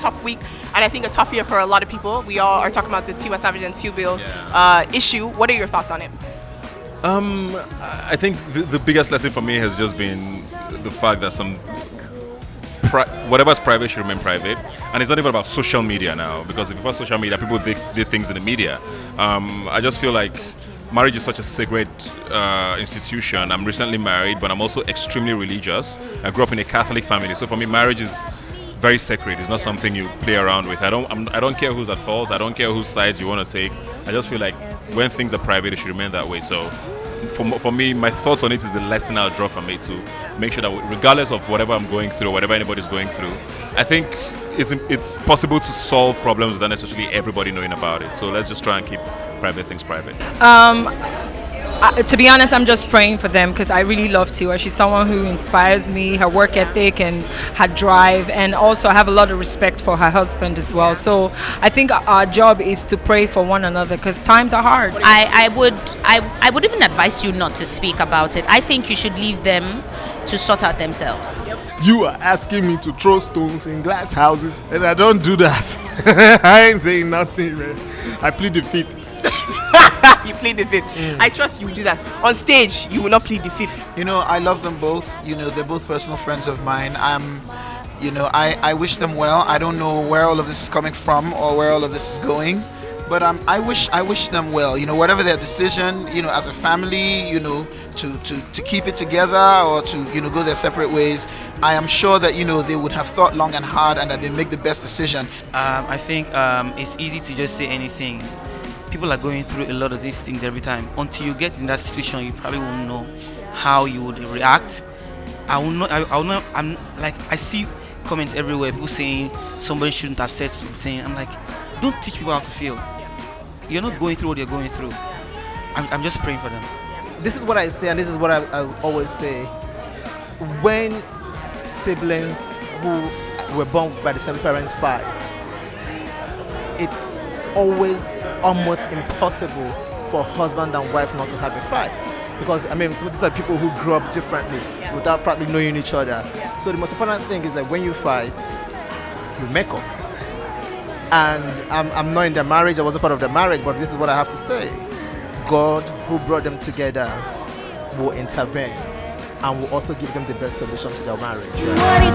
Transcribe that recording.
tough week, and I think a tough year for a lot of people. We all are talking about the Tiwa Savage and Tee bill issue. What are your thoughts on it? I think the biggest lesson for me has just been the fact that whatever's private should remain private, and it's not even about social media now, because before social media, people did things in the media. I just feel like marriage is such a sacred institution. I'm recently married, but I'm also extremely religious. I grew up in a Catholic family, so for me, marriage is very sacred. It's not something you play around with. I don't care who's at fault. I don't care whose sides you want to take. I just feel like when things are private, it should remain that way. So for me, my thoughts on it is a lesson I'll draw from it to make sure that regardless of whatever I'm going through, whatever anybody's going through, I think it's possible to solve problems without necessarily everybody knowing about it. So let's just try and keep private things private. To be honest, I'm just praying for them because I really love Tiwa. She's someone who inspires me, her work ethic and her drive, and also I have a lot of respect for her husband as well. So I think our job is to pray for one another because times are hard. I would even advise you not to speak about it. I think you should leave them to sort out themselves. You are asking me to throw stones in glass houses, and I don't do that. I ain't saying nothing, man. I plead the fifth. You plead the fifth. I trust you will do that. On stage, you will not plead the fifth. You know, I love them both. You know, they're both personal friends of mine. I wish them well. I don't know where all of this is coming from or where all of this is going, but I wish them well. You know, whatever their decision, you know, as a family, you know, to keep it together or to, you know, go their separate ways. I am sure that, you know, they would have thought long and hard and that they make the best decision. I think it's easy to just say anything. People are going through a lot of these things every time. Until you get in that situation, you probably won't know how you would react. I will not. I'm like, I see comments everywhere. People saying somebody shouldn't have said something. I'm like, don't teach people how to feel. You're not going through what you're going through. I'm just praying for them. This is what I say, and this is what I always say. When siblings who were born by the same parents fight, it's always almost impossible for husband and wife not to have a fight, because I mean, these are people who grew up differently without practically knowing each other. So the most important thing is that when you fight, you make up. And I'm not in the marriage, I wasn't part of the marriage, but this is what I have to say. God, who brought them together, will intervene and will also give them the best solution to their marriage. Right?